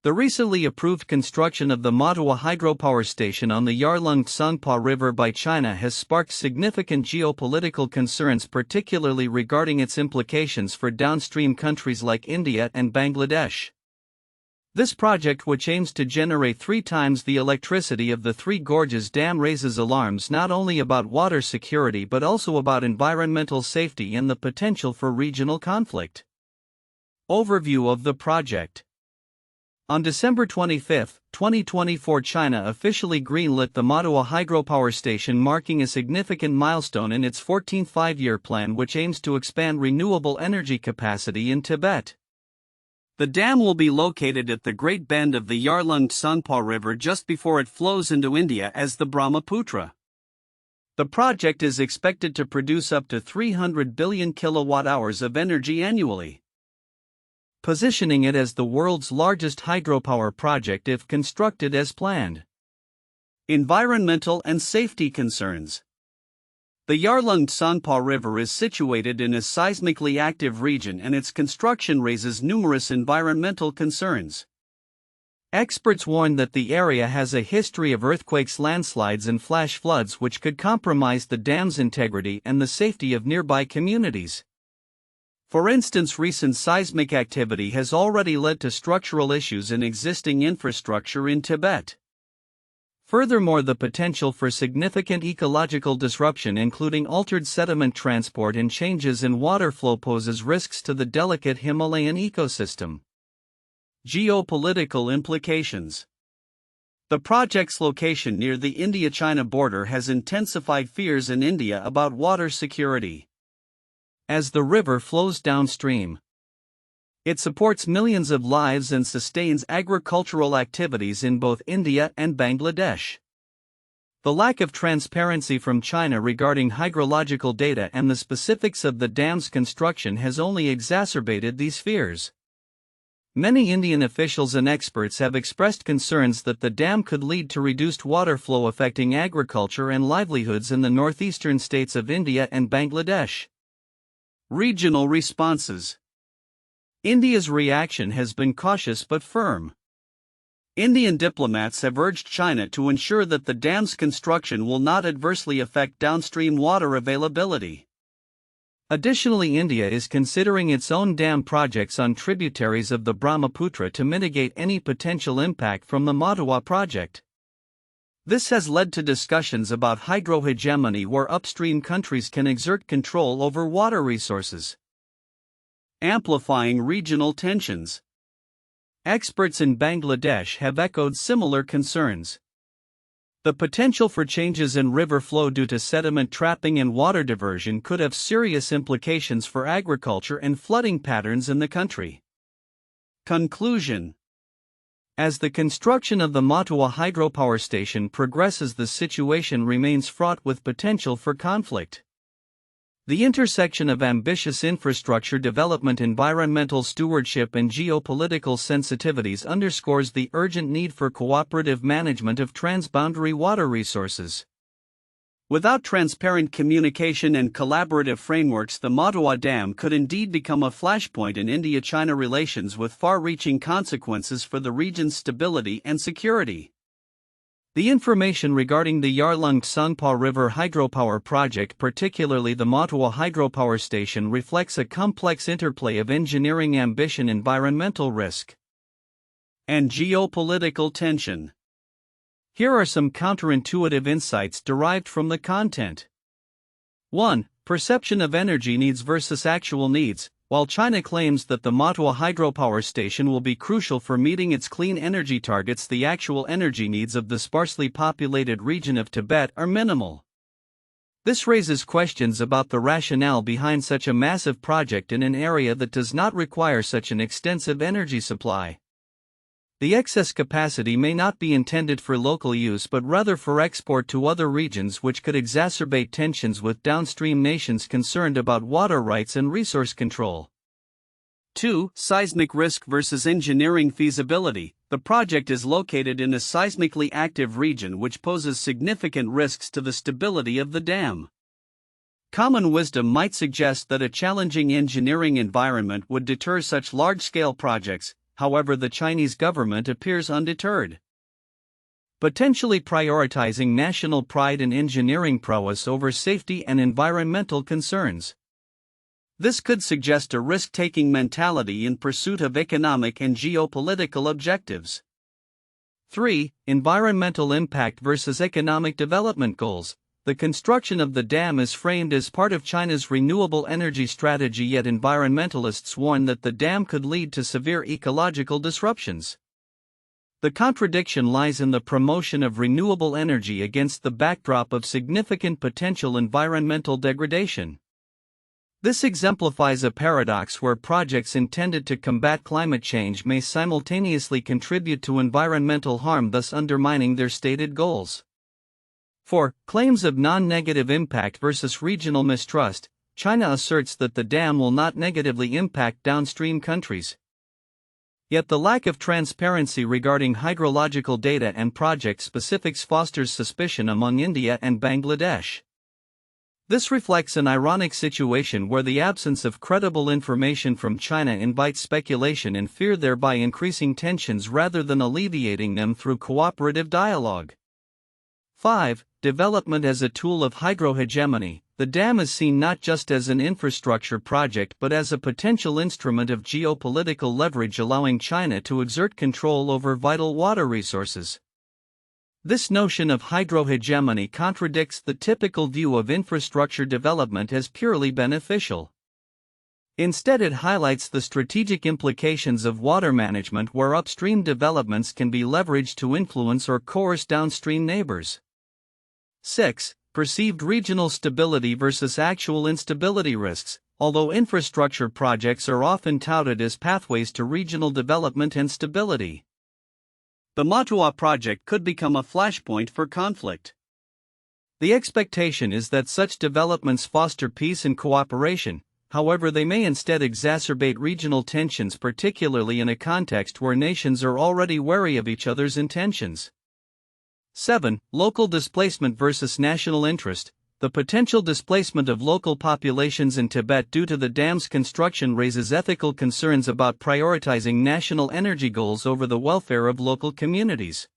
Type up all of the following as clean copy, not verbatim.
The recently approved construction of the Motuo Hydropower Station on the Yarlung Tsangpo River by China has sparked significant geopolitical concerns, particularly regarding its implications for downstream countries like India and Bangladesh. This project, which aims to generate 3 times the electricity of the Three Gorges Dam, raises alarms not only about water security but also about environmental safety and the potential for regional conflict. Overview of the project. On December 25, 2024, China officially greenlit the Motuo Hydropower Station, marking a significant milestone in its 14th five-year plan, which aims to expand renewable energy capacity in Tibet. The dam will be located at the Great Bend of the Yarlung Tsangpo River just before it flows into India as the Brahmaputra. The project is expected to produce up to 300 billion kilowatt-hours of energy annually, positioning it as the world's largest hydropower project if constructed as planned. Environmental and safety concerns. The Yarlung Tsangpo River is situated in a seismically active region, and its construction raises numerous environmental concerns. Experts warn that the area has a history of earthquakes, landslides, and flash floods which could compromise the dam's integrity and the safety of nearby communities. For instance, recent seismic activity has already led to structural issues in existing infrastructure in Tibet. Furthermore, the potential for significant ecological disruption, including altered sediment transport and changes in water flow, poses risks to the delicate Himalayan ecosystem. Geopolitical implications. The project's location near the India-China border has intensified fears in India about water security. As the river flows downstream, it supports millions of lives and sustains agricultural activities in both India and Bangladesh. The lack of transparency from China regarding hydrological data and the specifics of the dam's construction has only exacerbated these fears. Many Indian officials and experts have expressed concerns that the dam could lead to reduced water flow, affecting agriculture and livelihoods in the northeastern states of India and Bangladesh. Regional responses. India's reaction has been cautious but firm. Indian diplomats have urged China to ensure that the dam's construction will not adversely affect downstream water availability. Additionally, India is considering its own dam projects on tributaries of the Brahmaputra to mitigate any potential impact from the Motuo project. This has led to discussions about hydro-hegemony, where upstream countries can exert control over water resources, amplifying regional tensions. Experts in Bangladesh have echoed similar concerns. The potential for changes in river flow due to sediment trapping and water diversion could have serious implications for agriculture and flooding patterns in the country. Conclusion. As the construction of the Motuo Hydropower Station progresses, the situation remains fraught with potential for conflict. The intersection of ambitious infrastructure development, environmental stewardship, and geopolitical sensitivities underscores the urgent need for cooperative management of transboundary water resources. Without transparent communication and collaborative frameworks, the Motuo Dam could indeed become a flashpoint in India-China relations, with far-reaching consequences for the region's stability and security. The information regarding the Yarlung Tsangpo River hydropower project, particularly the Motuo Hydropower Station, reflects a complex interplay of engineering ambition, environmental risk, and geopolitical tension. Here are some counterintuitive insights derived from the content. 1. Perception of energy needs versus actual needs. While China claims that the Motuo Hydropower Station will be crucial for meeting its clean energy targets, the actual energy needs of the sparsely populated region of Tibet are minimal. This raises questions about the rationale behind such a massive project in an area that does not require such an extensive energy supply. The excess capacity may not be intended for local use but rather for export to other regions, which could exacerbate tensions with downstream nations concerned about water rights and resource control. 2. Seismic risk versus engineering feasibility. The project is located in a seismically active region, which poses significant risks to the stability of the dam. Common wisdom might suggest that a challenging engineering environment would deter such large-scale projects. however, the Chinese government appears undeterred, potentially prioritizing national pride and engineering prowess over safety and environmental concerns. This could suggest a risk-taking mentality in pursuit of economic and geopolitical objectives. 3. Environmental impact versus economic development goals. The construction of the dam is framed as part of China's renewable energy strategy, yet environmentalists warn that the dam could lead to severe ecological disruptions. The contradiction lies in the promotion of renewable energy against the backdrop of significant potential environmental degradation. This exemplifies a paradox where projects intended to combat climate change may simultaneously contribute to environmental harm, thus undermining their stated goals. 4. Claims of non-negative impact versus regional mistrust. China asserts that the dam will not negatively impact downstream countries. Yet the lack of transparency regarding hydrological data and project specifics fosters suspicion among India and Bangladesh. This reflects an ironic situation where the absence of credible information from China invites speculation and fear, thereby increasing tensions rather than alleviating them through cooperative dialogue. 5. Development as a tool of hydro-hegemony. The dam is seen not just as an infrastructure project but as a potential instrument of geopolitical leverage, allowing China to exert control over vital water resources. This notion of hydro-hegemony contradicts the typical view of infrastructure development as purely beneficial. Instead, it highlights the strategic implications of water management, where upstream developments can be leveraged to influence or coerce downstream neighbors. 6. Perceived regional stability versus actual instability risks. Although infrastructure projects are often touted as pathways to regional development and stability, the Motuo project could become a flashpoint for conflict. The expectation is that such developments foster peace and cooperation, however, they may instead exacerbate regional tensions, particularly in a context where nations are already wary of each other's intentions. 7. Local displacement versus national interest. The potential displacement of local populations in Tibet due to the dam's construction raises ethical concerns about prioritizing national energy goals over the welfare of local communities.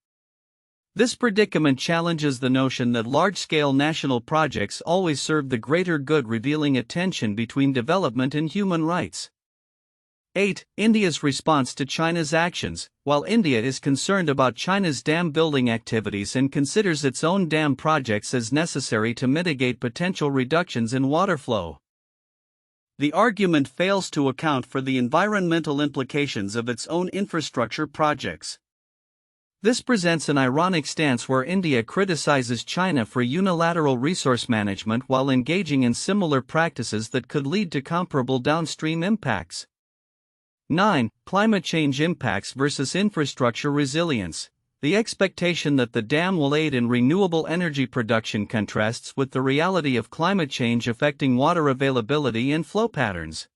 This predicament challenges the notion that large-scale national projects always serve the greater good, revealing a tension between development and human rights. 8. India's response to China's actions. While India is concerned about China's dam building activities and considers its own dam projects as necessary to mitigate potential reductions in water flow, the argument fails to account for the environmental implications of its own infrastructure projects. This presents an ironic stance where India criticizes China for unilateral resource management while engaging in similar practices that could lead to comparable downstream impacts. 9. Climate change impacts versus infrastructure resilience. The expectation that the dam will aid in renewable energy production contrasts with the reality of climate change affecting water availability and flow patterns.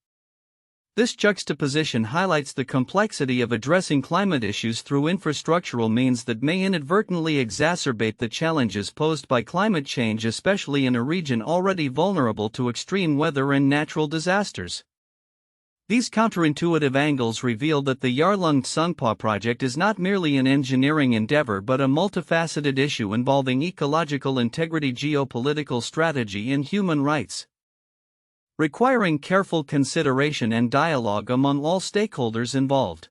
This juxtaposition highlights the complexity of addressing climate issues through infrastructural means that may inadvertently exacerbate the challenges posed by climate change, especially in a region already vulnerable to extreme weather and natural disasters. These counterintuitive angles reveal that the Yarlung Tsangpo project is not merely an engineering endeavor but a multifaceted issue involving ecological integrity, geopolitical strategy, and human rights, requiring careful consideration and dialogue among all stakeholders involved.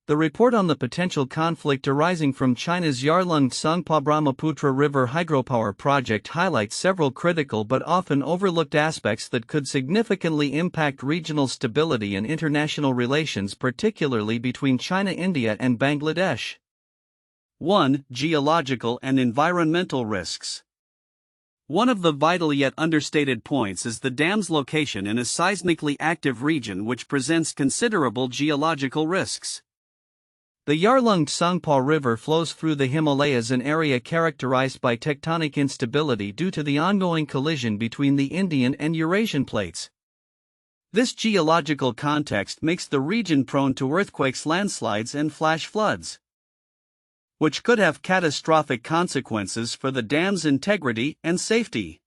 The report on the potential conflict arising from China's Yarlung Tsangpo Brahmaputra River hydropower project highlights several critical but often overlooked aspects that could significantly impact regional stability and international relations, particularly between China, India, and Bangladesh. 1. Geological and environmental risks. One of the vital yet understated points is the dam's location in a seismically active region which presents considerable geological risks. The Yarlung Tsangpo River flows through the Himalayas, an area characterized by tectonic instability due to the ongoing collision between the Indian and Eurasian plates. This geological context makes the region prone to earthquakes, landslides, and flash floods, which could have catastrophic consequences for the dam's integrity and safety.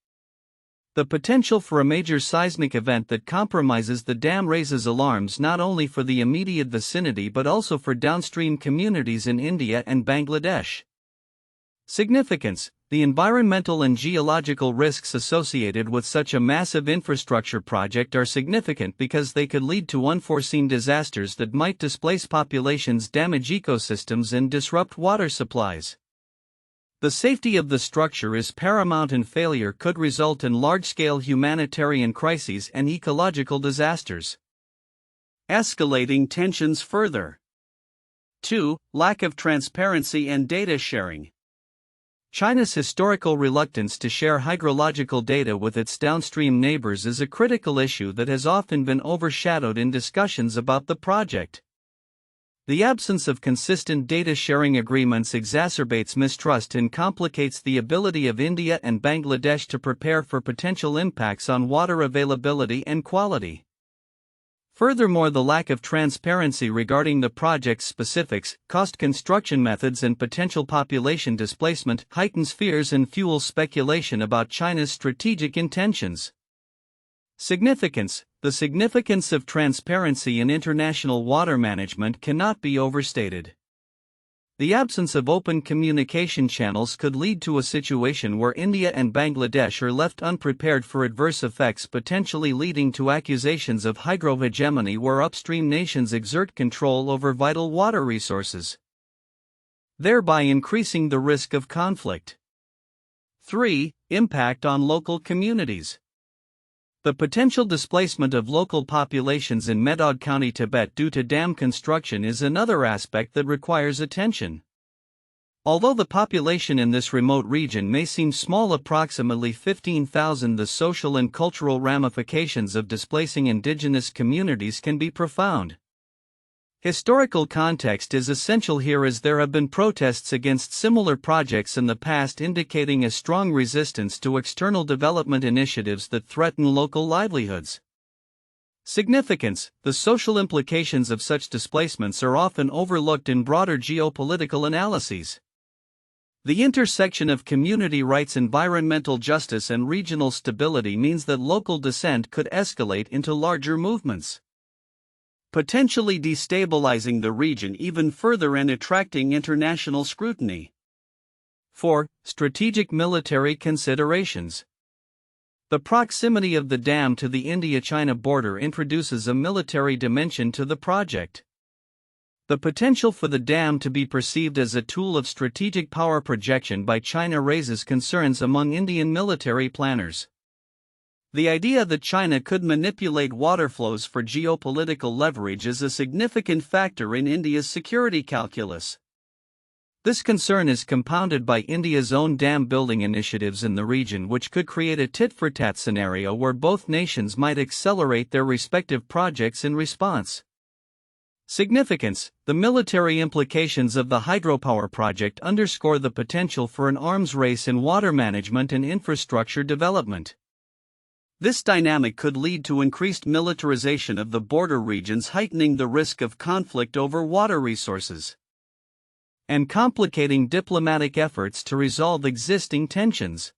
The potential for a major seismic event that compromises the dam raises alarms not only for the immediate vicinity but also for downstream communities in India and Bangladesh. Significance: the environmental and geological risks associated with such a massive infrastructure project are significant because they could lead to unforeseen disasters that might displace populations, damage ecosystems, and disrupt water supplies. The safety of the structure is paramount, and failure could result in large-scale humanitarian crises and ecological disasters. Escalating tensions further. 2. Lack of transparency and data sharing. China's historical reluctance to share hydrological data with its downstream neighbors is a critical issue that has often been overshadowed in discussions about the project. The absence of consistent data sharing agreements exacerbates mistrust and complicates the ability of India and Bangladesh to prepare for potential impacts on water availability and quality. Furthermore, the lack of transparency regarding the project's specifics, cost, construction methods, and potential population displacement heightens fears and fuels speculation about China's strategic intentions. Significance: the significance of transparency in international water management cannot be overstated. The absence of open communication channels could lead to a situation where India and Bangladesh are left unprepared for adverse effects, potentially leading to accusations of hydro-hegemony where upstream nations exert control over vital water resources, thereby increasing the risk of conflict. 3. Impact on local communities. The potential displacement of local populations in Medod County, Tibet due to dam construction is another aspect that requires attention. Although the population in this remote region may seem small, approximately 15,000, the social and cultural ramifications of displacing indigenous communities can be profound. Historical context is essential here, as there have been protests against similar projects in the past, indicating a strong resistance to external development initiatives that threaten local livelihoods. Significance: the social implications of such displacements are often overlooked in broader geopolitical analyses. The intersection of community rights, environmental justice, and regional stability means that local dissent could escalate into larger movements, potentially destabilizing the region even further and attracting international scrutiny. 4. Strategic military considerations. The proximity of the dam to the India-China border introduces a military dimension to the project. The potential for the dam to be perceived as a tool of strategic power projection by China raises concerns among Indian military planners. The idea that China could manipulate water flows for geopolitical leverage is a significant factor in India's security calculus. This concern is compounded by India's own dam building initiatives in the region, which could create a tit-for-tat scenario where both nations might accelerate their respective projects in response. Significance: the military implications of the hydropower project underscore the potential for an arms race in water management and infrastructure development. This dynamic could lead to increased militarization of the border regions, heightening the risk of conflict over water resources and complicating diplomatic efforts to resolve existing tensions.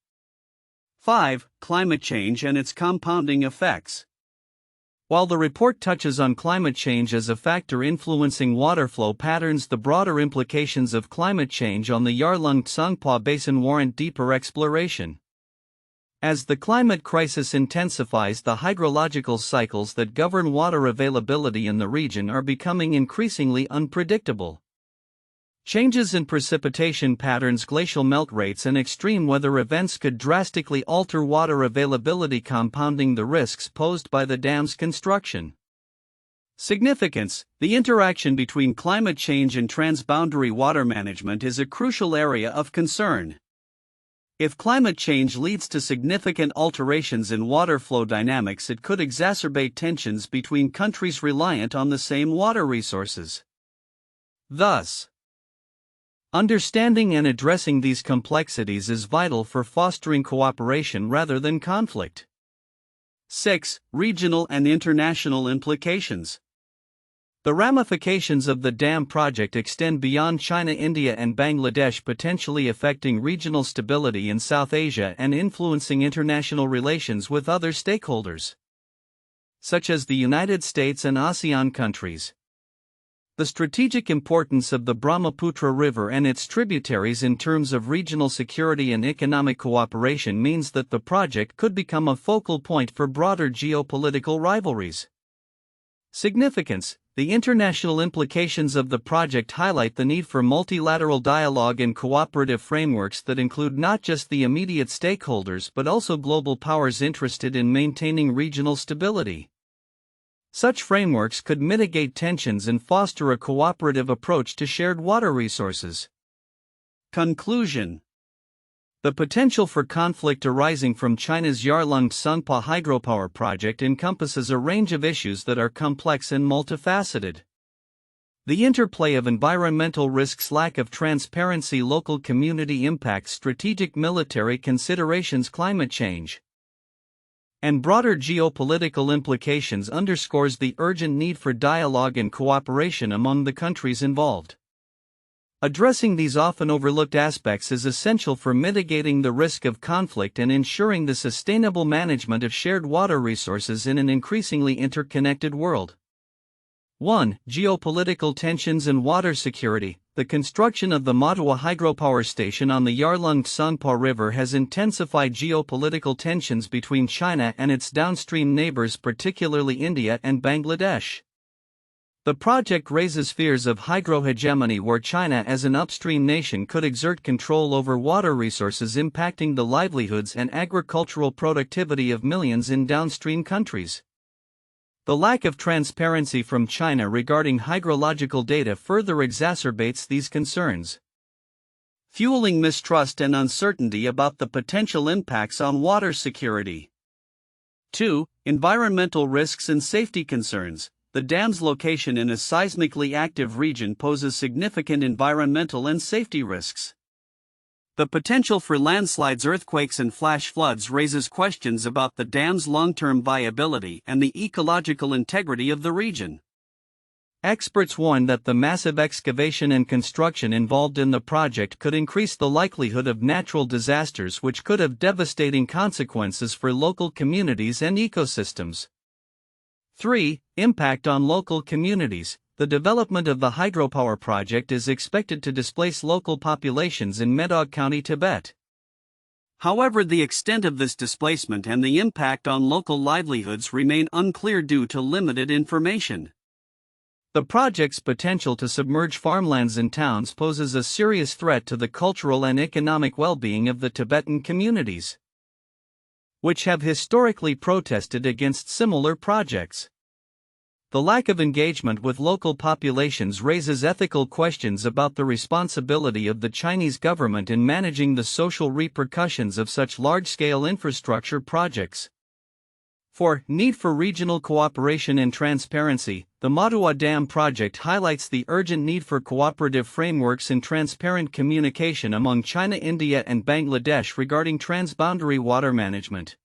5. Climate change and its compounding effects. While the report touches on climate change as a factor influencing water flow patterns, the broader implications of climate change on the Yarlung Tsangpo Basin warrant deeper exploration. As the climate crisis intensifies, the hydrological cycles that govern water availability in the region are becoming increasingly unpredictable. Changes in precipitation patterns, glacial melt rates, and extreme weather events could drastically alter water availability, compounding the risks posed by the dam's construction. Significance: the interaction between climate change and transboundary water management is a crucial area of concern. If climate change leads to significant alterations in water flow dynamics, it could exacerbate tensions between countries reliant on the same water resources. Thus, understanding and addressing these complexities is vital for fostering cooperation rather than conflict. 6. Regional and international implications. The ramifications of the dam project extend beyond China, India, and Bangladesh, potentially affecting regional stability in South Asia and influencing international relations with other stakeholders, such as the United States and ASEAN countries. The strategic importance of the Brahmaputra River and its tributaries in terms of regional security and economic cooperation means that the project could become a focal point for broader geopolitical rivalries. Significance. The international implications of the project highlight the need for multilateral dialogue and cooperative frameworks that include not just the immediate stakeholders but also global powers interested in maintaining regional stability. Such frameworks could mitigate tensions and foster a cooperative approach to shared water resources. Conclusion. The potential for conflict arising from China's Yarlung Tsangpo hydropower project encompasses a range of issues that are complex and multifaceted. The interplay of environmental risks, lack of transparency, local community impacts, strategic military considerations, climate change, and broader geopolitical implications underscores the urgent need for dialogue and cooperation among the countries involved. Addressing these often overlooked aspects is essential for mitigating the risk of conflict and ensuring the sustainable management of shared water resources in an increasingly interconnected world. 1. Geopolitical tensions and water security. The construction of the Motuo Hydropower Station on the Yarlung Tsangpo River has intensified geopolitical tensions between China and its downstream neighbors, particularly India and Bangladesh. The project raises fears of hydro-hegemony, where China as an upstream nation could exert control over water resources, impacting the livelihoods and agricultural productivity of millions in downstream countries. The lack of transparency from China regarding hydrological data further exacerbates these concerns, fueling mistrust and uncertainty about the potential impacts on water security. 2. Environmental risks and safety concerns. The dam's location in a seismically active region poses significant environmental and safety risks. The potential for landslides, earthquakes, and flash floods raises questions about the dam's long-term viability and the ecological integrity of the region. Experts warn that the massive excavation and construction involved in the project could increase the likelihood of natural disasters, which could have devastating consequences for local communities and ecosystems. 3. Impact on local communities. The development of the hydropower project is expected to displace local populations in Medog County, Tibet. However, the extent of this displacement and the impact on local livelihoods remain unclear due to limited information. The project's potential to submerge farmlands and towns poses a serious threat to the cultural and economic well-being of the Tibetan communities, which have historically protested against similar projects. The lack of engagement with local populations raises ethical questions about the responsibility of the Chinese government in managing the social repercussions of such large-scale infrastructure projects. 4. Need for regional cooperation and transparency. The Motuo Dam project highlights the urgent need for cooperative frameworks and transparent communication among China, India, and Bangladesh regarding transboundary water management.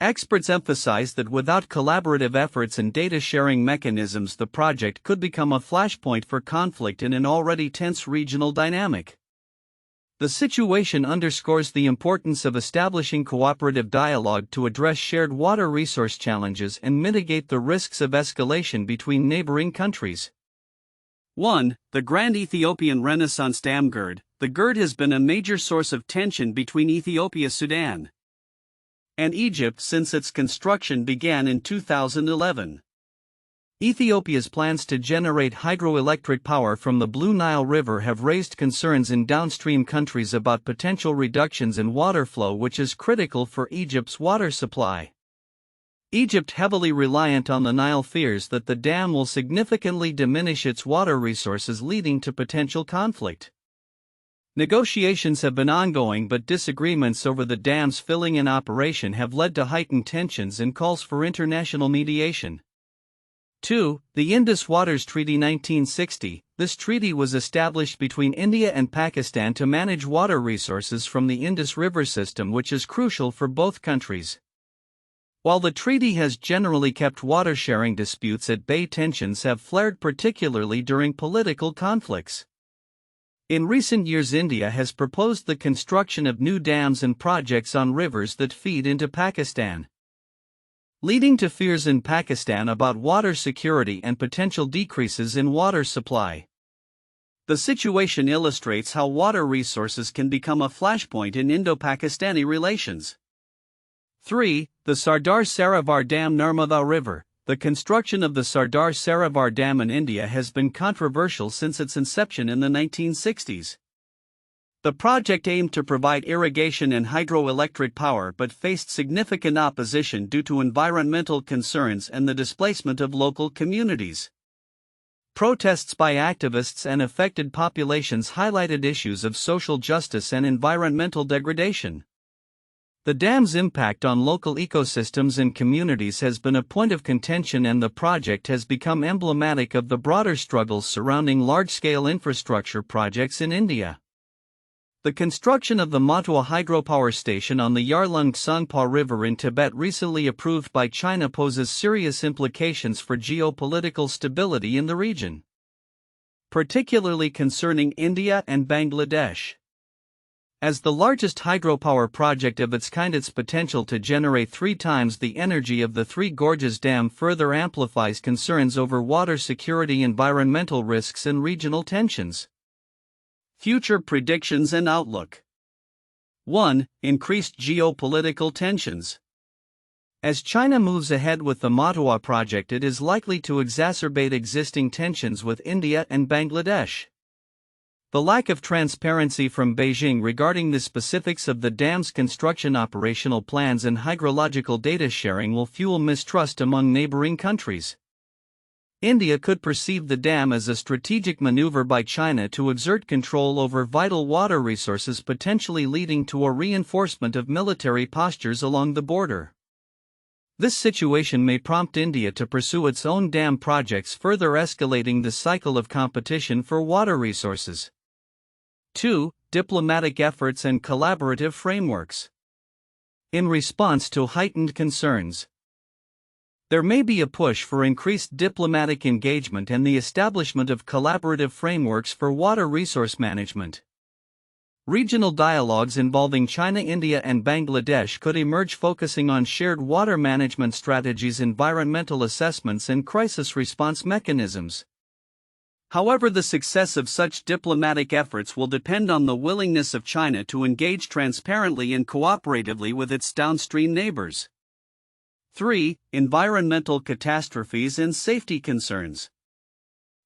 Experts emphasize that without collaborative efforts and data-sharing mechanisms, the project could become a flashpoint for conflict in an already tense regional dynamic. The situation underscores the importance of establishing cooperative dialogue to address shared water resource challenges and mitigate the risks of escalation between neighboring countries. 1. The Grand Ethiopian Renaissance Dam GERD. The GERD has been a major source of tension between Ethiopia, Sudan, and Egypt since its construction began in 2011. Ethiopia's plans to generate hydroelectric power from the Blue Nile River have raised concerns in downstream countries about potential reductions in water flow, which is critical for Egypt's water supply. Egypt, heavily reliant on the Nile, fears that the dam will significantly diminish its water resources, leading to potential conflict. Negotiations have been ongoing, but disagreements over the dam's filling and operation have led to heightened tensions and calls for international mediation. 2. The Indus Waters Treaty 1960. This treaty was established between India and Pakistan to manage water resources from the Indus River system, which is crucial for both countries. While the treaty has generally kept water-sharing disputes at bay, tensions have flared particularly during political conflicts. In recent years, India has proposed the construction of new dams and projects on rivers that feed into Pakistan, leading to fears in Pakistan about water security and potential decreases in water supply. The situation illustrates how water resources can become a flashpoint in Indo-Pakistani relations. 3. The Sardar Sarovar Dam, Narmada River. The construction of the Sardar Sarovar Dam in India has been controversial since its inception in the 1960s. The project aimed to provide irrigation and hydroelectric power but faced significant opposition due to environmental concerns and the displacement of local communities. Protests by activists and affected populations highlighted issues of social justice and environmental degradation. The dam's impact on local ecosystems and communities has been a point of contention, and the project has become emblematic of the broader struggles surrounding large-scale infrastructure projects in India. The construction of the Motuo Hydropower Station on the Yarlung Tsangpo River in Tibet, recently approved by China, poses serious implications for geopolitical stability in the region, particularly concerning India and Bangladesh. As the largest hydropower project of its kind, its potential to generate 3 times the energy of the Three Gorges Dam further amplifies concerns over water security, environmental risks, and regional tensions. Future predictions and outlook. 1. Increased geopolitical tensions. As China moves ahead with the Motuo project, it is likely to exacerbate existing tensions with India and Bangladesh. The lack of transparency from Beijing regarding the specifics of the dam's construction, operational plans, and hydrological data sharing will fuel mistrust among neighboring countries. India could perceive the dam as a strategic maneuver by China to exert control over vital water resources, potentially leading to a reinforcement of military postures along the border. This situation may prompt India to pursue its own dam projects, further escalating the cycle of competition for water resources. 2. Diplomatic efforts and collaborative frameworks. In response to heightened concerns, there may be a push for increased diplomatic engagement and the establishment of collaborative frameworks for water resource management. Regional dialogues involving China, India, and Bangladesh could emerge, focusing on shared water management strategies, environmental assessments, and crisis response mechanisms. However, the success of such diplomatic efforts will depend on the willingness of China to engage transparently and cooperatively with its downstream neighbors. 3. Environmental catastrophes and safety concerns.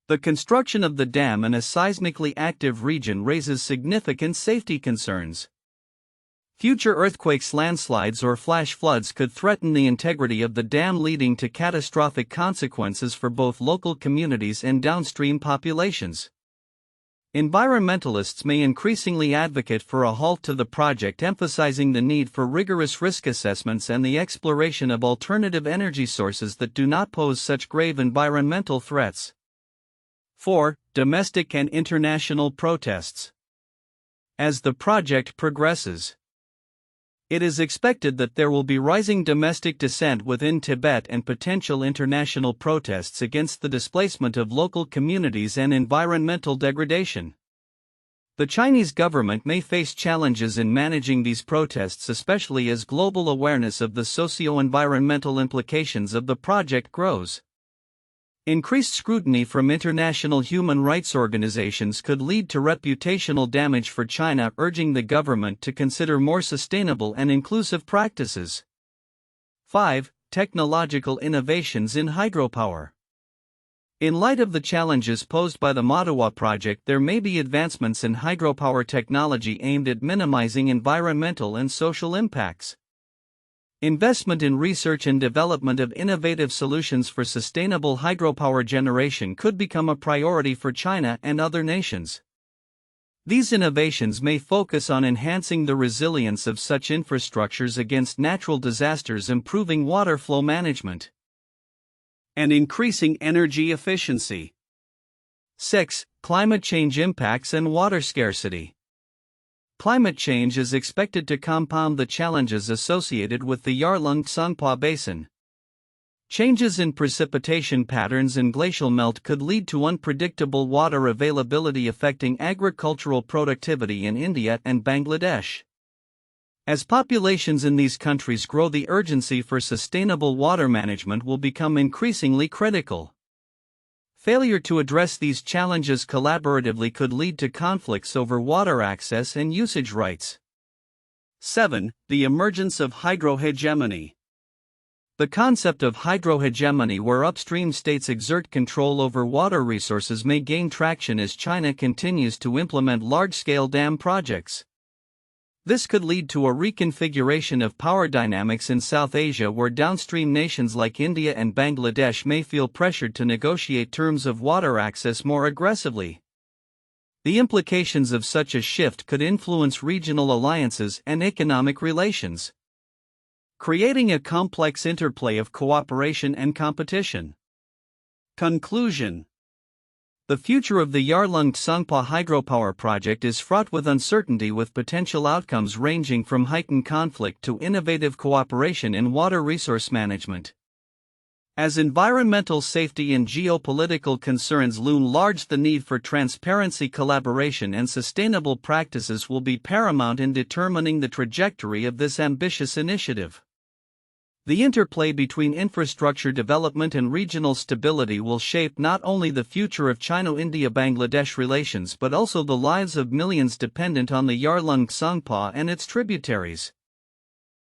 The construction of the dam in a seismically active region raises significant safety concerns. Future earthquakes, landslides, or flash floods could threaten the integrity of the dam, leading to catastrophic consequences for both local communities and downstream populations. Environmentalists may increasingly advocate for a halt to the project, emphasizing the need for rigorous risk assessments and the exploration of alternative energy sources that do not pose such grave environmental threats. 4. Domestic and international protests. As the project progresses, it is expected that there will be rising domestic dissent within Tibet and potential international protests against the displacement of local communities and environmental degradation. The Chinese government may face challenges in managing these protests, especially as global awareness of the socio-environmental implications of the project grows. Increased scrutiny from international human rights organizations could lead to reputational damage for China, urging the government to consider more sustainable and inclusive practices. 5. Technological innovations in hydropower. In light of the challenges posed by the Motuo project, there may be advancements in hydropower technology aimed at minimizing environmental and social impacts. Investment in research and development of innovative solutions for sustainable hydropower generation could become a priority for China and other nations. These innovations may focus on enhancing the resilience of such infrastructures against natural disasters, improving water flow management, and increasing energy efficiency. 6. Climate change impacts and water scarcity. Climate change is expected to compound the challenges associated with the Yarlung Tsangpo Basin. Changes in precipitation patterns and glacial melt could lead to unpredictable water availability affecting agricultural productivity in India and Bangladesh. As populations in these countries grow, the urgency for sustainable water management will become increasingly critical. Failure to address these challenges collaboratively could lead to conflicts over water access and usage rights. 7. The emergence of hydro-hegemony. The concept of hydro-hegemony, where upstream states exert control over water resources, may gain traction as China continues to implement large-scale dam projects. This could lead to a reconfiguration of power dynamics in South Asia, where downstream nations like India and Bangladesh may feel pressured to negotiate terms of water access more aggressively. The implications of such a shift could influence regional alliances and economic relations, creating a complex interplay of cooperation and competition. Conclusion. The future of the Yarlung Tsangpo hydropower project is fraught with uncertainty, with potential outcomes ranging from heightened conflict to innovative cooperation in water resource management. As environmental safety and geopolitical concerns loom large, the need for transparency, collaboration, and sustainable practices will be paramount in determining the trajectory of this ambitious initiative. The interplay between infrastructure development and regional stability will shape not only the future of China-India-Bangladesh relations but also the lives of millions dependent on the Yarlung Tsangpo and its tributaries.